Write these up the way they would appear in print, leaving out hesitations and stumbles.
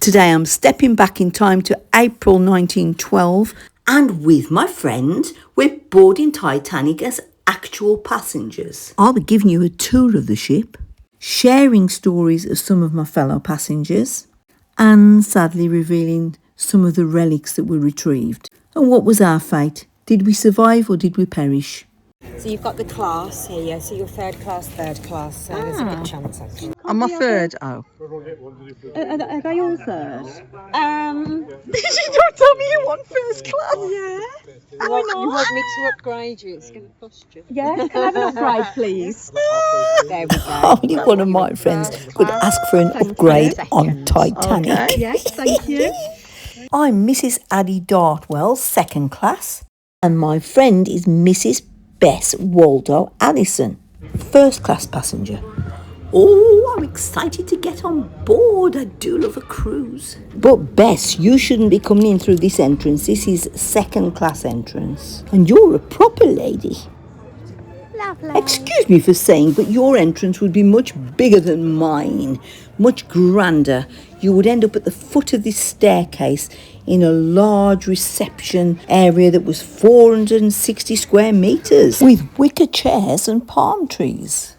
Today I'm stepping back in time to April 1912, and with my friend, we're boarding Titanic as actual passengers. I'll be giving you a tour of the ship, sharing stories of some of my fellow passengers, and sadly revealing some of the relics that were retrieved. And what was our fate? Did we survive or did we perish? So you've got the class here, so you're third class, so there's a good chance actually. I'm my third. Oh. Are they all third? You don't tell me you want first class. Yeah. You want me to upgrade you? It's going to cost you. Yeah, can I have an upgrade, please? There we go. Only one of my friends could ask for an upgrade on Titanic. Okay. Yes, thank you. I'm Mrs. Addie Dartwell, second class, and my friend is Mrs. Bess Waldo Allison, first class passenger. Oh, I'm excited to get on board. I do love a cruise. But Bess, you shouldn't be coming in through this entrance. This is second class entrance. And you're a proper lady. Lovely. Excuse me for saying, but your entrance would be much bigger than mine. Much grander. You would end up at the foot of this staircase in a large reception area that was 460 square metres, with wicker chairs and palm trees.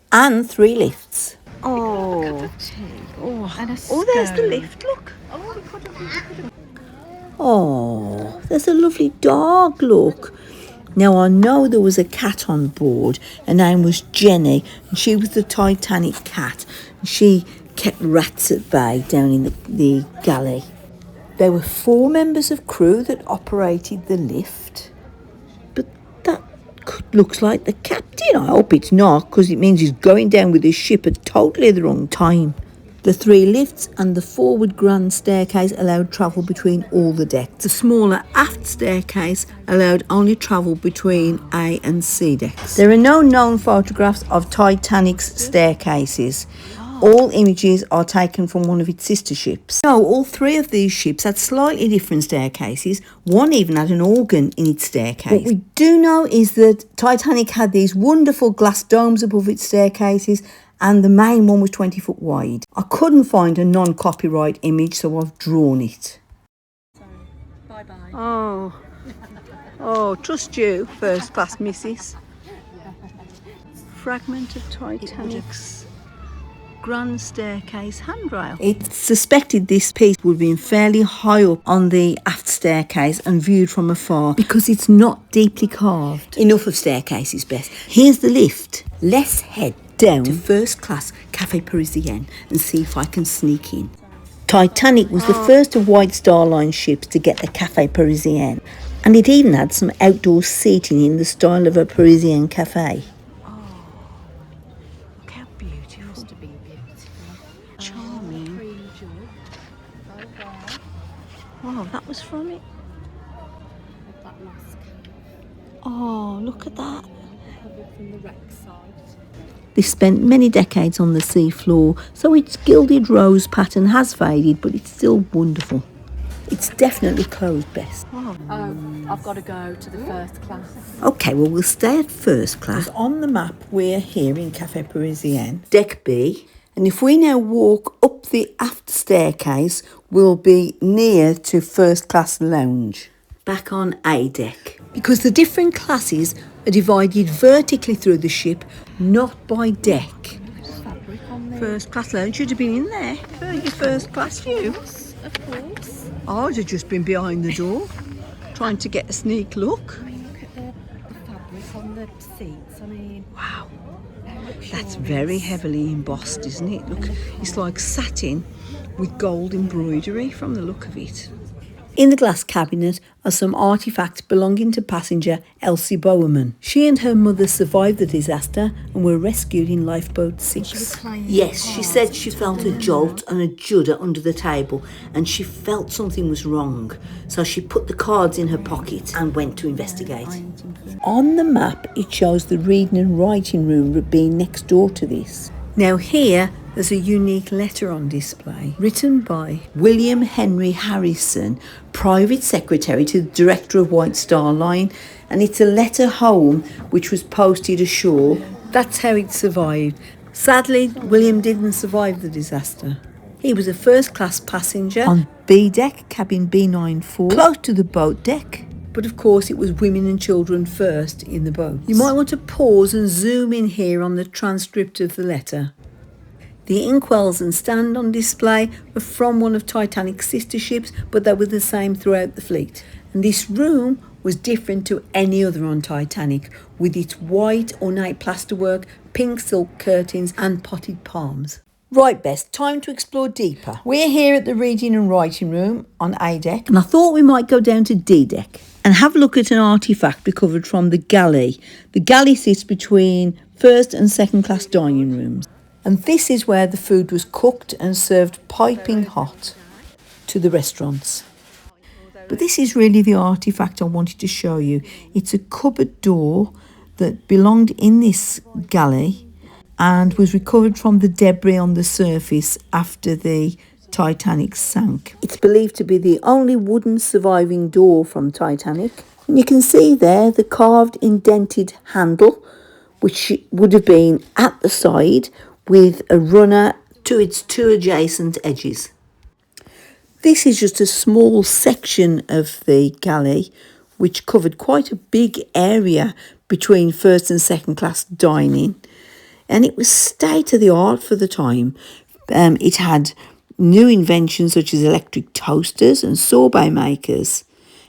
And 3 lifts. Oh, There's the lift, look. Oh, there's a lovely dog, look. Now, I know there was a cat on board. Her name was Jenny, and she was the Titanic cat. She kept rats at bay down in the galley. There were 4 members of crew that operated the lift. But that looks like the captain. I hope it's not, because it means he's going down with his ship at totally the wrong time. The 3 lifts and the forward grand staircase allowed travel between all the decks. The smaller aft staircase allowed only travel between A and C decks. There are no known photographs of Titanic's staircases. All images are taken from one of its sister ships. No, all 3 of these ships had slightly different staircases. One even had an organ in its staircase. What we do know is that Titanic had these wonderful glass domes above its staircases, and the main one was 20 foot wide. I couldn't find a non-copyright image, so I've drawn it. Bye-bye. Oh, trust you, first class missus. Fragment of Titanic's grand staircase handrail. It's suspected this piece would have been fairly high up on the aft staircase and viewed from afar because it's not deeply carved. Enough of staircases, Beth. Here's the lift. Let's head down to first class Cafe Parisien and see if I can sneak in. Titanic was the first of White Star Line ships to get the Cafe Parisien, and it even had some outdoor seating in the style of a Parisian cafe. Look how beautiful. Must have been beautiful. Charming. Oh, that was from it. That mask Oh, look at that. from the wreck side. They spent many decades on the sea floor, so its gilded rose pattern has faded, but it's still wonderful. It's definitely closed, Bess. I've got to go to the first class. Okay, well, we'll stay at first class. On the map, we're here in Cafe Parisien, Deck B. And if we now walk up the aft staircase, we'll be near to first class lounge. Back on A deck. Because the different classes are divided vertically through the ship, not by deck. First class lounge should have been in there for your first class view. Of course. I'd have just been behind the door, trying to get a sneak look. I mean, look at the fabric on the seats. I mean, Wow, that's very heavily embossed, isn't it? Look, it's like satin with gold embroidery from the look of it. In the glass cabinet are some artefacts belonging to passenger Elsie Bowerman. She and her mother survived the disaster and were rescued in lifeboat 6. Yes, she said she felt a jolt and a judder under the table, and she felt something was wrong. So she put the cards in her pocket and went to investigate. On the map, it shows the reading and writing room being next door to this. Now here, there's a unique letter on display, written by William Henry Harrison, Private Secretary to the Director of White Star Line, and it's a letter home which was posted ashore. That's how it survived. Sadly, William didn't survive the disaster. He was a first-class passenger on B deck, cabin B94, close to the boat deck. But of course it was women and children first in the boat. You might want to pause and zoom in here on the transcript of the letter. The inkwells and stand on display were from one of Titanic's sister ships, but they were the same throughout the fleet. And this room was different to any other on Titanic, with its white ornate plasterwork, pink silk curtains and potted palms. Right, Bess, time to explore deeper. We're here at the reading and writing room on A deck, and I thought we might go down to D deck and have a look at an artefact recovered from the galley. The galley sits between first and second class dining rooms, and this is where the food was cooked and served piping hot to the restaurants. But this is really the artefact I wanted to show you. It's a cupboard door that belonged in this galley and was recovered from the debris on the surface after the Titanic sank. It's believed to be the only wooden surviving door from Titanic. And you can see there the carved indented handle, which would have been at the side with a runner to its two adjacent edges. This is just a small section of the galley, which covered quite a big area between first and second class dining. And it was state of the art for the time. It had new inventions such as electric toasters and sorbet makers.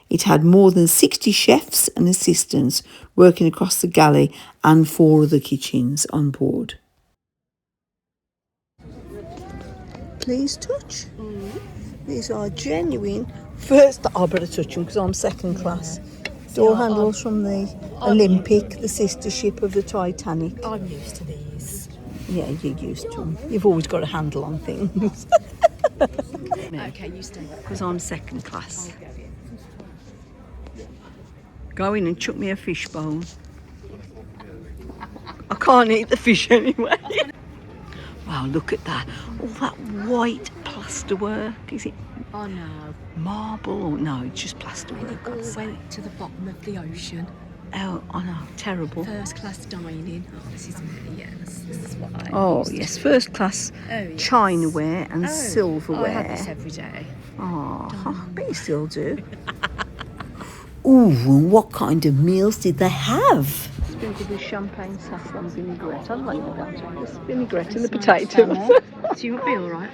It had more than 60 chefs and assistants working across the galley and 4 other kitchens on board. Please touch. These are genuine first. I better touch them because I'm second class. Door handles from the Olympic, the sister ship of the Titanic. I'm used to these. Yeah, you're used to them. You've always got a handle on things. Okay, you stay. Because I'm second class. Go in and chuck me a fish bone. I can't eat the fish anyway. Wow, look at that. All that white plasterwork. Is it Oh no. marble or no? It's just plasterwork. It all went to the bottom of the ocean. Oh, I know. Terrible. First class dining. Oh, this is me, yes. This is what I Oh, used to yes. do. First class yes. chinaware and Oh, silverware. I have this every day. Oh, I bet you still do. Ooh, and what kind of meals did they have? Sprinkled with champagne, saffron, vinaigrette. I like the vinaigrette and the potatoes. So you would be all right.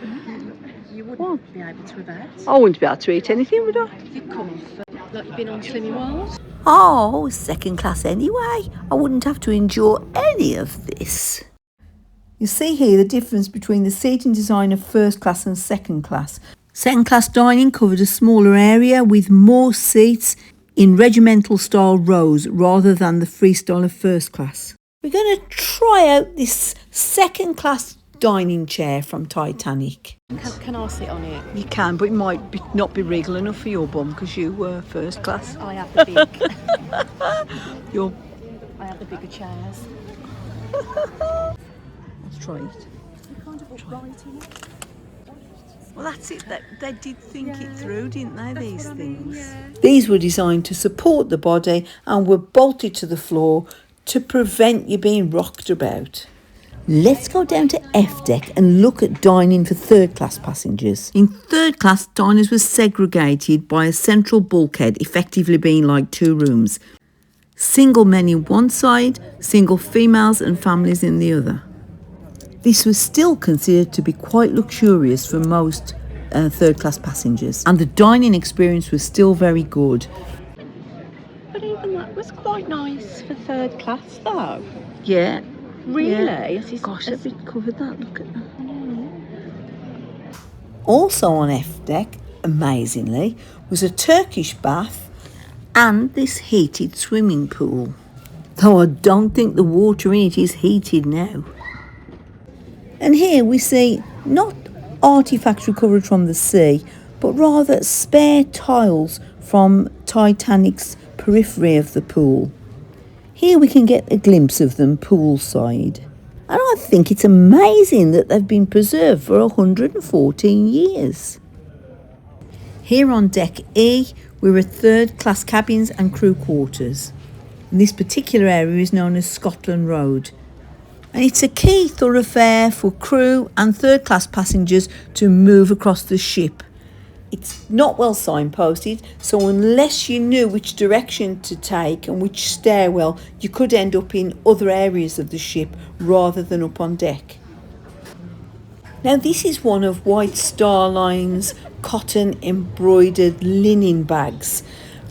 You wouldn't be able to have that. I wouldn't be able to eat anything, would I? You'd come off like you've been on Slimming World. Oh, second class anyway. I wouldn't have to endure any of this. You see here the difference between the seating design of first class and second class. Second class dining covered a smaller area with more seats in regimental style rows rather than the freestyle of first class. We're going to try out this second class dining chair from Titanic. Can I sit on it? You can, but it might not be regal enough for your bum because you were first class. I have the big. I have the bigger chairs. Let's try it. Kind of upright in it. Well, that's it. They did think it through, didn't they, these things? Yeah. These were designed to support the body and were bolted to the floor to prevent you being rocked about. Let's go down to F deck and look at dining for third class passengers. In third class, diners were segregated by a central bulkhead, effectively being like 2 rooms. Single men in one side, single females and families in the other. This was still considered to be quite luxurious for most third class passengers, and the dining experience was still very good. But even that was quite nice for third class, though. Yeah. Really? Yeah. Gosh, have we covered that? Look at that. Also on F deck, amazingly, was a Turkish bath and this heated swimming pool. Though I don't think the water in it is heated now. And here we see not artefacts recovered from the sea, but rather spare tiles from Titanic's periphery of the pool. Here we can get a glimpse of them poolside. And I think it's amazing that they've been preserved for 114 years. Here on deck E, we're at third class cabins and crew quarters. And this particular area is known as Scotland Road. and it's a key thoroughfare for crew and third class passengers to move across the ship. It's not well signposted, so unless you knew which direction to take and which stairwell, you could end up in other areas of the ship rather than up on deck. Now this is one of White Star Line's cotton embroidered linen bags,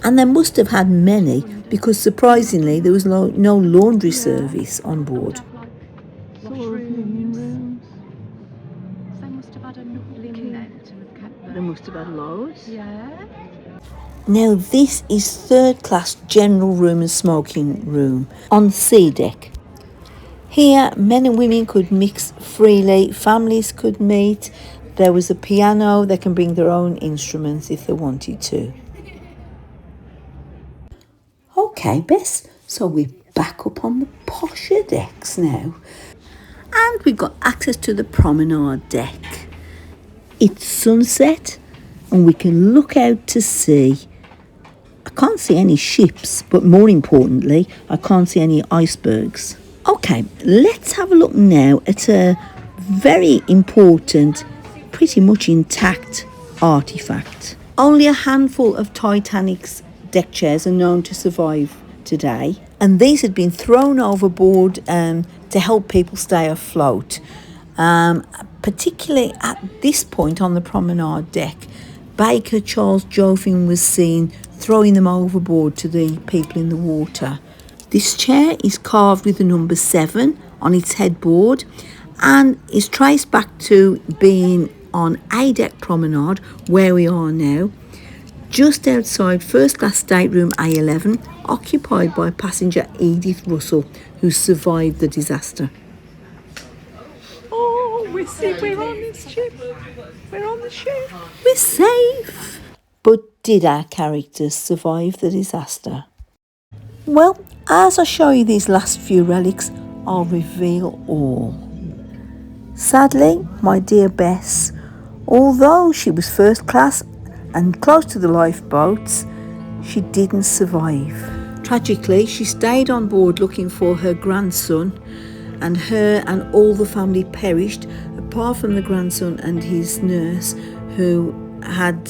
and they must have had many because surprisingly there was no laundry service on board. They must have had enough linen then to have kept them. They must have had loads. Yeah. Now this is third class general room and smoking room on the sea deck. Here men and women could mix freely, families could meet, there was a piano, they can bring their own instruments if they wanted to. Okay Bess, so we're back up on the posher decks now and we've got access to the promenade deck. It's sunset and we can look out to sea. I can't see any ships, but more importantly, I can't see any icebergs. Okay, let's have a look now at a very important, pretty much intact artefact. Only a handful of Titanic's deck chairs are known to survive today, and these had been thrown overboard to help people stay afloat. Particularly at this point on the promenade deck, Baker Charles Joffin was seen throwing them overboard to the people in the water. This chair is carved with the number 7 on its headboard and is traced back to being on A deck promenade where we are now, just outside first class stateroom A11, occupied by passenger Edith Russell, who survived the disaster. Oh, we're on this ship. We're on the ship. We're safe! But did our characters survive the disaster? Well, as I show you these last few relics, I'll reveal all. Sadly, my dear Bess, although she was first class and close to the lifeboats, she didn't survive. Tragically, she stayed on board looking for her grandson, and her and all the family perished, apart from the grandson and his nurse, who had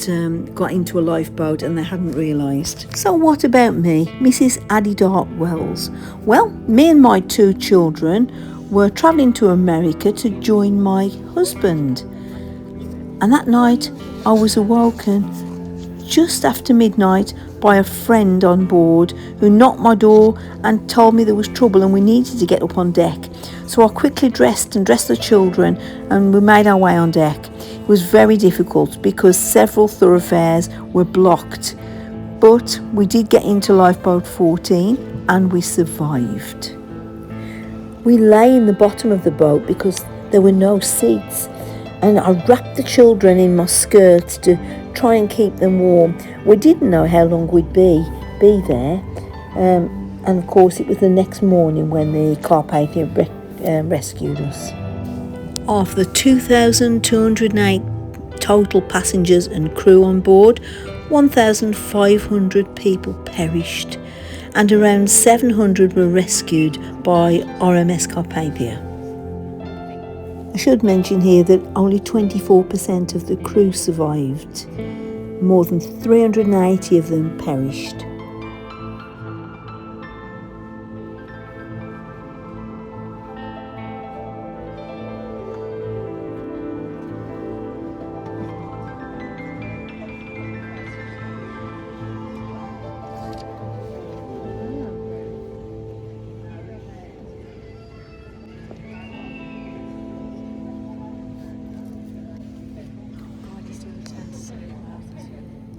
got into a lifeboat and they hadn't realised. So what about me, Mrs. Addie Dart Wells? Well, me and my 2 children were travelling to America to join my husband. And that night I was awoken just after midnight by a friend on board who knocked my door and told me there was trouble and we needed to get up on deck. So I quickly dressed the children and we made our way on deck. It was very difficult because several thoroughfares were blocked, but we did get into lifeboat 14 and we survived. We lay in the bottom of the boat because there were no seats, and I wrapped the children in my skirts to try and keep them warm. We didn't know how long we'd be there, and of course it was the next morning when the Carpathia rescued us. Of the 2,208 total passengers and crew on board, 1,500 people perished and around 700 were rescued by RMS Carpathia. I should mention here that only 24% of the crew survived. More than 380 of them perished.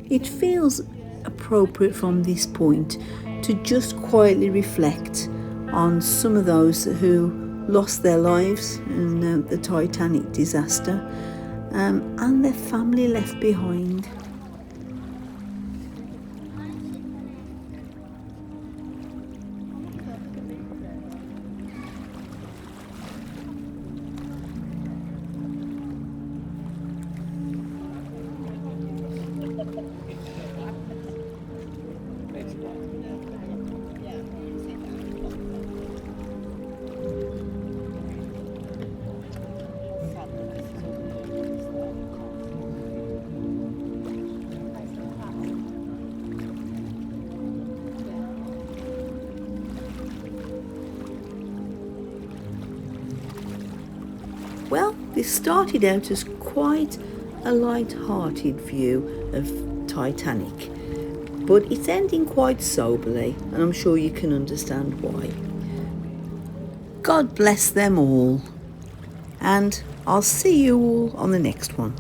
It feels appropriate from this point to just quietly reflect on some of those who lost their lives in the Titanic disaster and their family left behind. Well, this started out as quite a light-hearted view of Titanic, but it's ending quite soberly, and I'm sure you can understand why. God bless them all, and I'll see you all on the next one.